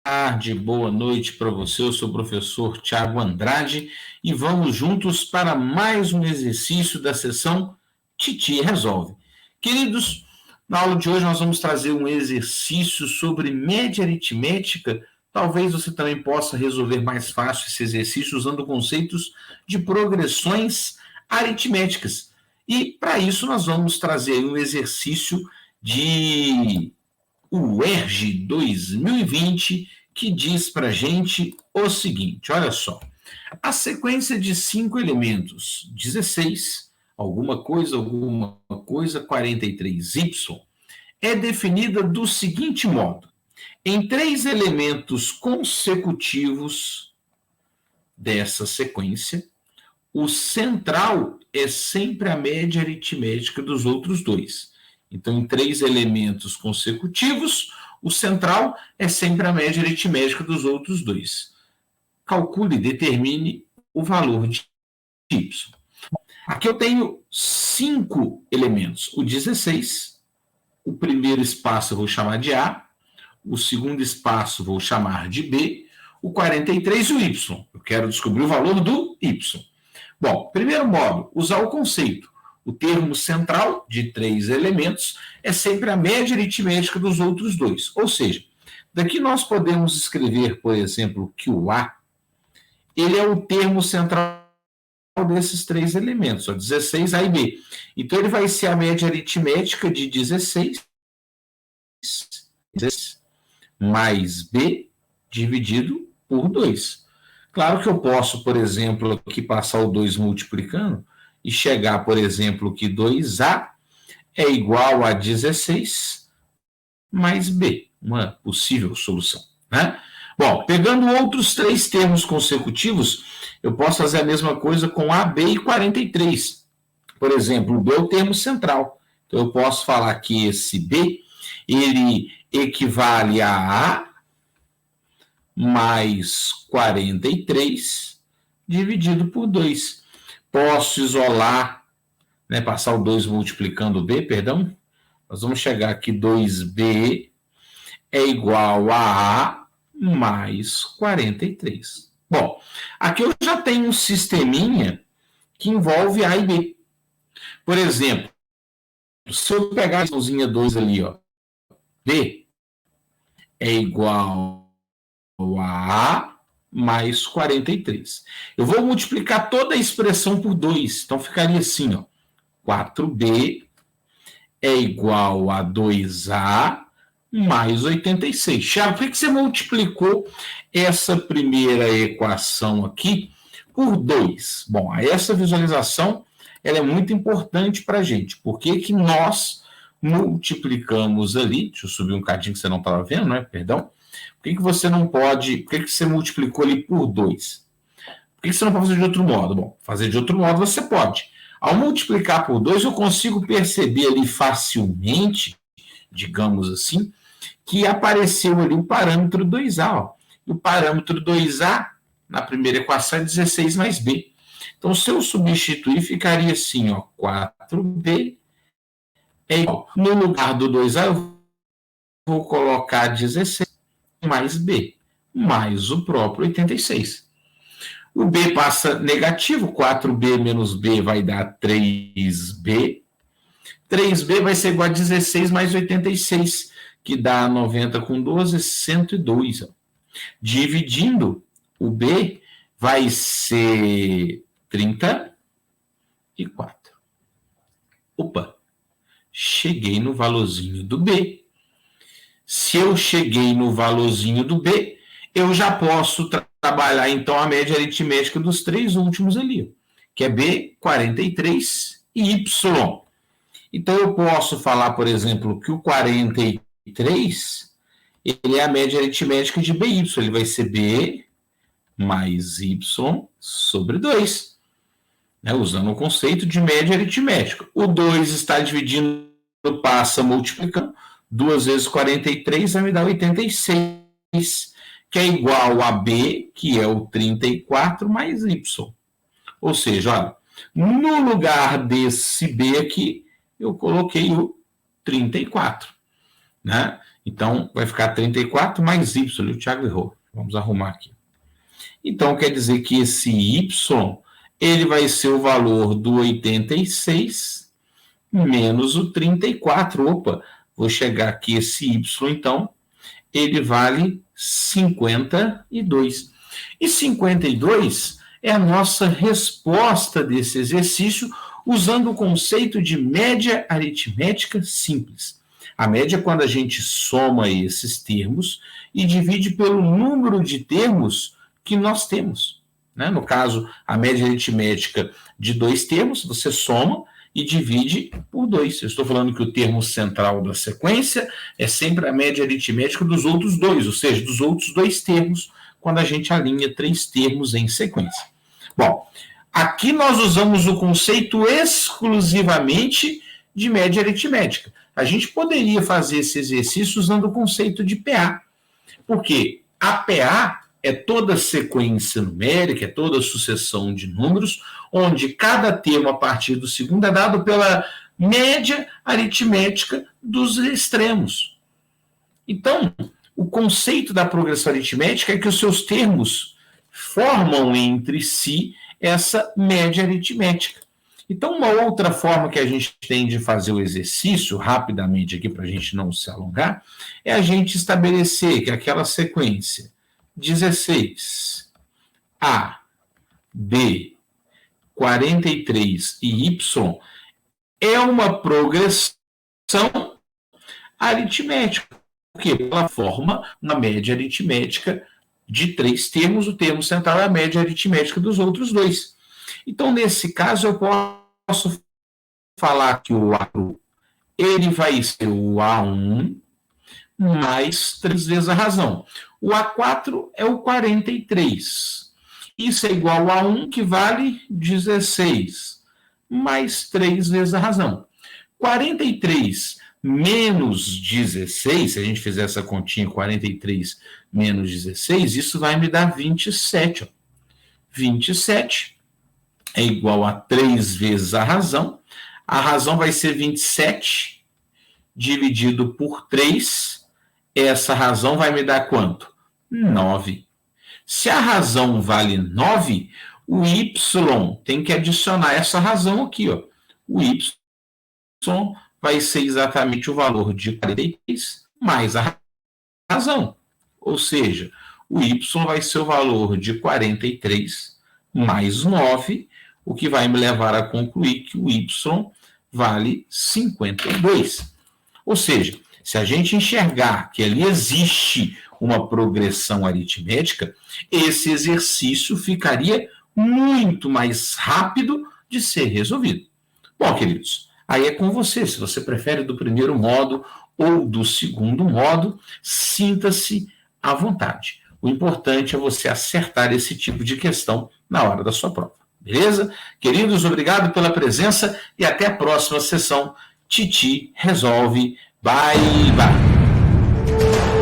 Tarde, boa noite para você. Eu sou o professor Tiago Andrade e vamos juntos para mais um exercício da sessão Titi Resolve. Queridos, na aula de hoje nós vamos trazer um exercício sobre média aritmética. Talvez você também possa resolver mais fácil esse exercício usando conceitos de progressões aritméticas. E para isso nós vamos trazer um exercício de o ERG 2020, que diz para a gente o seguinte, olha só, a sequência de 5 elementos, 16, alguma coisa, 43y, é definida do seguinte modo, em 3 elementos consecutivos dessa sequência, o central é sempre a média aritmética dos outros dois. Então, em 3 elementos consecutivos, o central é sempre a média aritmética dos outros dois. Calcule e determine o valor de y. Aqui eu tenho 5 elementos. O 16, o primeiro espaço eu vou chamar de A, o segundo espaço vou chamar de B, o 43 e o y. Eu quero descobrir o valor do y. Bom, primeiro modo, usar o conceito. O termo central de 3 elementos é sempre a média aritmética dos outros dois. Ou seja, daqui nós podemos escrever, por exemplo, que o A, ele é o termo central desses 3 elementos, ó, 16, A e B. Então, ele vai ser a média aritmética de 16 mais B dividido por 2. Claro que eu posso, por exemplo, aqui passar o 2 multiplicando, e chegar, por exemplo, que 2A é igual a 16 mais B, uma possível solução, né? Bom, pegando outros 3 termos consecutivos, eu posso fazer a mesma coisa com A, B e 43. Por exemplo, o B é o termo central. Então, eu posso falar que esse B, ele equivale a A mais 43 dividido por 2. Posso isolar, né, passar o 2 multiplicando o B, perdão. Nós vamos chegar aqui, 2B é igual a A mais 43. Bom, aqui eu já tenho um sisteminha que envolve A e B. Por exemplo, se eu pegar a mãozinha 2 ali, ó, B é igual a A mais 43. Eu vou multiplicar toda a expressão por 2. Então, ficaria assim, ó. 4B é igual a 2A mais 86. Thiago, por que você multiplicou essa primeira equação aqui por 2? Bom, essa visualização ela é muito importante para a gente. Por que nós multiplicamos ali? Deixa eu subir um cadinho que você não estava vendo, né? Perdão. Por que você não pode... Por que você multiplicou ali por 2? Por que você não pode fazer de outro modo? Bom, fazer de outro modo você pode. Ao multiplicar por 2, eu consigo perceber ali facilmente, digamos assim, que apareceu ali o parâmetro 2A. Ó. O parâmetro 2A, na primeira equação, é 16 mais B. Então, se eu substituir, ficaria assim, ó, 4B é igual. No lugar do 2A, eu vou colocar 16 mais B, mais o próprio 86. O B passa negativo, 4B menos B vai dar 3B. 3B vai ser igual a 16 mais 86, que dá 90 com 12, 102. Dividindo, o B vai ser 34. Opa, cheguei no valorzinho do B. Se eu cheguei no valorzinho do B, eu já posso trabalhar, então, a média aritmética dos 3 últimos ali, que é B, 43 e Y. Então, eu posso falar, por exemplo, que o 43, ele é a média aritmética de BY. Ele vai ser B mais Y sobre 2, né, usando o conceito de média aritmética. O 2 está dividindo, passa multiplicando. 2 vezes 43 vai me dar 86, que é igual a B, que é o 34, mais Y. Ou seja, olha, no lugar desse B aqui, eu coloquei o 34. né? Então, vai ficar 34 mais y. O Thiago errou. Vamos arrumar aqui. Então, quer dizer que esse y, ele vai ser o valor do 86 menos o 34. Opa, vou chegar aqui, esse y, então, ele vale 52. E 52 é a nossa resposta desse exercício usando o conceito de média aritmética simples. A média é quando a gente soma esses termos e divide pelo número de termos que nós temos, né? No caso, a média aritmética de 2 termos, você soma e divide por 2. Eu estou falando que o termo central da sequência é sempre a média aritmética dos outros 2, ou seja, dos outros 2 termos, quando a gente alinha 3 termos em sequência. Bom, aqui nós usamos o conceito exclusivamente de média aritmética. A gente poderia fazer esse exercício usando o conceito de PA, porque a PA é toda sequência numérica, é toda sucessão de números, onde cada termo a partir do segundo é dado pela média aritmética dos extremos. Então, o conceito da progressão aritmética é que os seus termos formam entre si essa média aritmética. Então, uma outra forma que a gente tem de fazer o exercício, rapidamente aqui para a gente não se alongar, é a gente estabelecer que aquela sequência 16, A, B, 43 e Y é uma progressão aritmética, porque ela forma uma média aritmética de 3 termos, o termo central é a média aritmética dos outros 2. Então, nesse caso, eu posso falar que o A4 ele vai ser o A1 mais 3 vezes a razão. O A4 é o 43. Isso é igual a 1, que vale 16, mais 3 vezes a razão. 43 menos 16, se a gente fizer essa continha, 43 menos 16, isso vai me dar 27. 27 é igual a 3 vezes a razão. A razão vai ser 27 dividido por 3. Essa razão vai me dar quanto? 9. Se a razão vale 9, o y tem que adicionar essa razão aqui, ó. O y vai ser exatamente o valor de 43 mais a razão. Ou seja, o y vai ser o valor de 43 mais 9, o que vai me levar a concluir que o y vale 52. Ou seja, se a gente enxergar que ali existe uma progressão aritmética, esse exercício ficaria muito mais rápido de ser resolvido. Bom, queridos, aí é com você. Se você prefere do primeiro modo ou do segundo modo, sinta-se à vontade. O importante é você acertar esse tipo de questão na hora da sua prova. Beleza? Queridos, obrigado pela presença e até a próxima sessão. Titi resolve. Bye, bye.